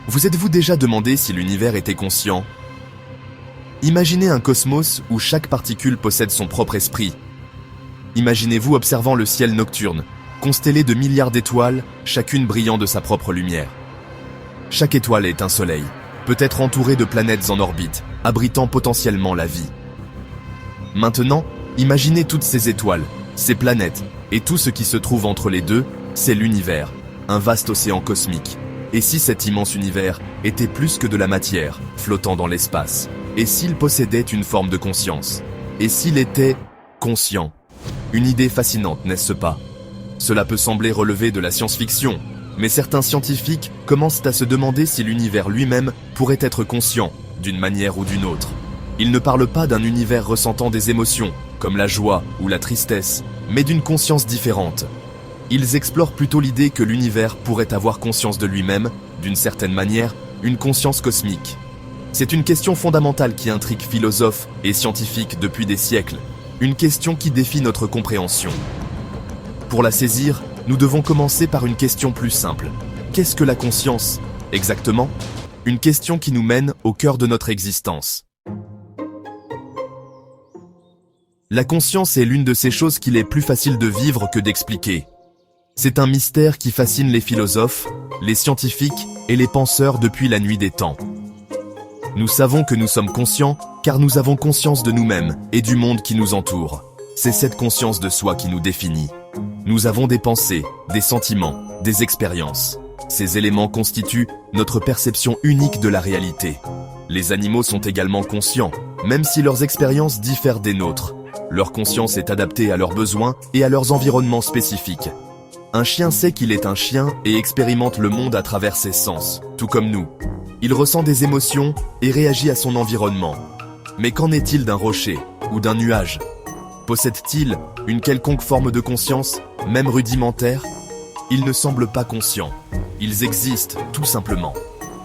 Vous êtes-vous déjà demandé si l'univers était conscient? Imaginez un cosmos où chaque particule possède son propre esprit. Imaginez-vous observant le ciel nocturne, constellé de milliards d'étoiles, chacune brillant de sa propre lumière. Chaque étoile est un soleil, peut-être entouré de planètes en orbite, abritant potentiellement la vie. Maintenant, imaginez toutes ces étoiles, ces planètes, et tout ce qui se trouve entre les deux, c'est l'univers, un vaste océan cosmique. Et si cet immense univers était plus que de la matière, flottant dans l'espace? Et s'il possédait une forme de conscience? Et s'il était conscient? Une idée fascinante, n'est-ce pas? Cela peut sembler relever de la science-fiction, mais certains scientifiques commencent à se demander si l'univers lui-même pourrait être conscient, d'une manière ou d'une autre. Ils ne parlent pas d'un univers ressentant des émotions, comme la joie ou la tristesse, mais d'une conscience différente. Ils explorent plutôt l'idée que l'univers pourrait avoir conscience de lui-même, d'une certaine manière, une conscience cosmique. C'est une question fondamentale qui intrigue philosophes et scientifiques depuis des siècles, une question qui défie notre compréhension. Pour la saisir, nous devons commencer par une question plus simple. Qu'est-ce que la conscience, exactement? Une question qui nous mène au cœur de notre existence. La conscience est l'une de ces choses qu'il est plus facile de vivre que d'expliquer. C'est un mystère qui fascine les philosophes, les scientifiques et les penseurs depuis la nuit des temps. Nous savons que nous sommes conscients car nous avons conscience de nous-mêmes et du monde qui nous entoure. C'est cette conscience de soi qui nous définit. Nous avons des pensées, des sentiments, des expériences. Ces éléments constituent notre perception unique de la réalité. Les animaux sont également conscients, même si leurs expériences diffèrent des nôtres. Leur conscience est adaptée à leurs besoins et à leurs environnements spécifiques. Un chien sait qu'il est un chien et expérimente le monde à travers ses sens, tout comme nous. Il ressent des émotions et réagit à son environnement. Mais qu'en est-il d'un rocher ou d'un nuage? Possède-t-il une quelconque forme de conscience, même rudimentaire? Ils ne semblent pas conscients. Ils existent, tout simplement.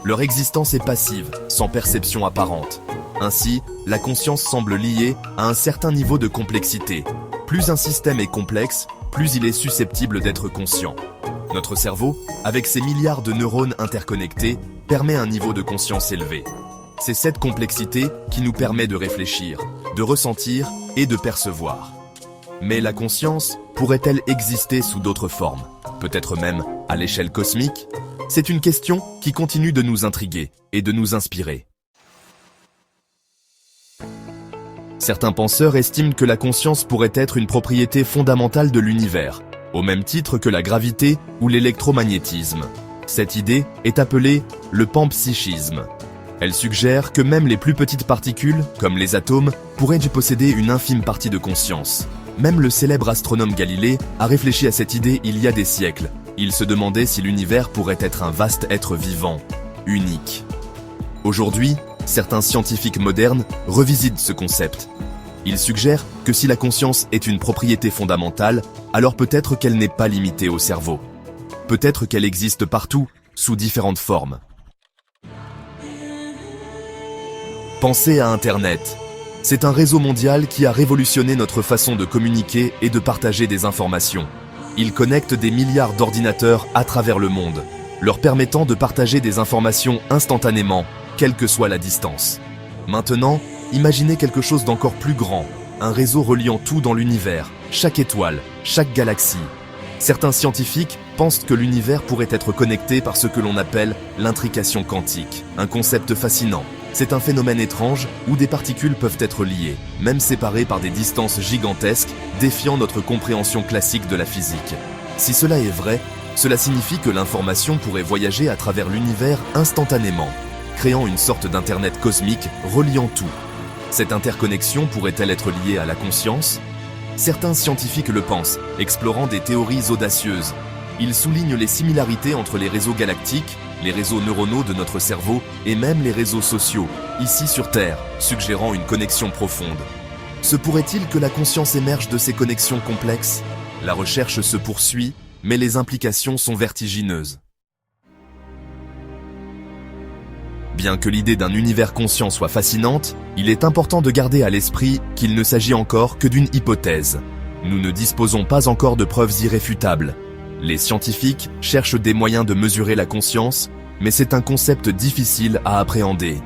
Leur existence est passive, sans perception apparente. Ainsi, la conscience semble liée à un certain niveau de complexité. Plus un système est complexe, plus il est susceptible d'être conscient. Notre cerveau, avec ses milliards de neurones interconnectés, permet un niveau de conscience élevé. C'est cette complexité qui nous permet de réfléchir, de ressentir et de percevoir. Mais la conscience pourrait-elle exister sous d'autres formes? Peut-être même à l'échelle cosmique? C'est une question qui continue de nous intriguer et de nous inspirer. Certains penseurs estiment que la conscience pourrait être une propriété fondamentale de l'univers, au même titre que la gravité ou l'électromagnétisme. Cette idée est appelée le panpsychisme. Elle suggère que même les plus petites particules, comme les atomes, pourraient posséder une infime partie de conscience. Même le célèbre astronome Galilée a réfléchi à cette idée il y a des siècles. Il se demandait si l'univers pourrait être un vaste être vivant, unique. Aujourd'hui, certains scientifiques modernes revisitent ce concept. Ils suggèrent que si la conscience est une propriété fondamentale, alors peut-être qu'elle n'est pas limitée au cerveau. Peut-être qu'elle existe partout, sous différentes formes. Pensez à Internet. C'est un réseau mondial qui a révolutionné notre façon de communiquer et de partager des informations. Il connecte des milliards d'ordinateurs à travers le monde, leur permettant de partager des informations instantanément, quelle que soit la distance. Maintenant, imaginez quelque chose d'encore plus grand, un réseau reliant tout dans l'univers, chaque étoile, chaque galaxie. Certains scientifiques pensent que l'univers pourrait être connecté par ce que l'on appelle l'intrication quantique, un concept fascinant. C'est un phénomène étrange où des particules peuvent être liées, même séparées par des distances gigantesques, défiant notre compréhension classique de la physique. Si cela est vrai, cela signifie que l'information pourrait voyager à travers l'univers instantanément, créant une sorte d'internet cosmique reliant tout. Cette interconnexion pourrait-elle être liée à la conscience? Certains scientifiques le pensent, explorant des théories audacieuses. Ils soulignent les similarités entre les réseaux galactiques, les réseaux neuronaux de notre cerveau et même les réseaux sociaux, ici sur Terre, suggérant une connexion profonde. Se pourrait-il que la conscience émerge de ces connexions complexes? La recherche se poursuit, mais les implications sont vertigineuses. Bien que l'idée d'un univers conscient soit fascinante, il est important de garder à l'esprit qu'il ne s'agit encore que d'une hypothèse. Nous ne disposons pas encore de preuves irréfutables. Les scientifiques cherchent des moyens de mesurer la conscience, mais c'est un concept difficile à appréhender.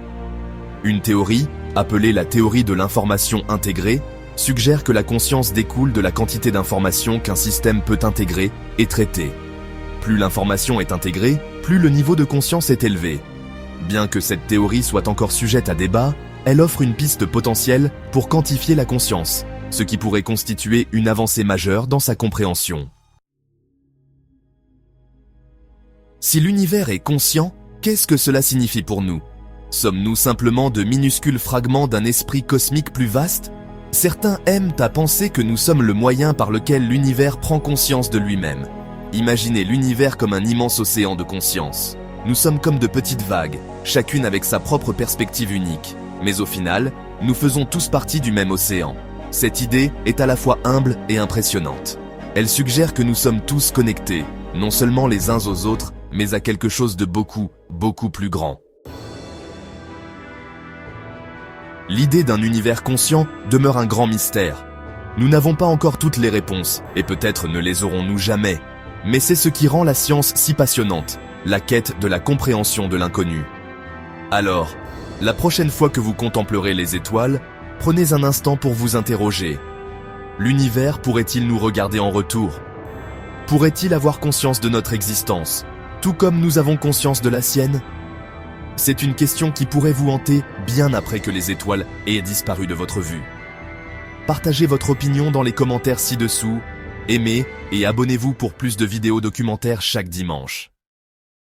Une théorie, appelée la théorie de l'information intégrée, suggère que la conscience découle de la quantité d'informations qu'un système peut intégrer et traiter. Plus l'information est intégrée, plus le niveau de conscience est élevé. Bien que cette théorie soit encore sujette à débat, elle offre une piste potentielle pour quantifier la conscience, ce qui pourrait constituer une avancée majeure dans sa compréhension. Si l'univers est conscient, qu'est-ce que cela signifie pour nous? Sommes-nous simplement de minuscules fragments d'un esprit cosmique plus vaste? Certains aiment à penser que nous sommes le moyen par lequel l'univers prend conscience de lui-même. Imaginez l'univers comme un immense océan de conscience. Nous sommes comme de petites vagues, chacune avec sa propre perspective unique. Mais au final, nous faisons tous partie du même océan. Cette idée est à la fois humble et impressionnante. Elle suggère que nous sommes tous connectés, non seulement les uns aux autres, mais à quelque chose de beaucoup, beaucoup plus grand. L'idée d'un univers conscient demeure un grand mystère. Nous n'avons pas encore toutes les réponses, et peut-être ne les aurons-nous jamais. Mais c'est ce qui rend la science si passionnante, la quête de la compréhension de l'inconnu. Alors, la prochaine fois que vous contemplerez les étoiles, prenez un instant pour vous interroger. L'univers pourrait-il nous regarder en retour? Pourrait-il avoir conscience de notre existence, tout comme nous avons conscience de la sienne? C'est une question qui pourrait vous hanter bien après que les étoiles aient disparu de votre vue. Partagez votre opinion dans les commentaires ci-dessous, aimez et abonnez-vous pour plus de vidéos documentaires chaque dimanche.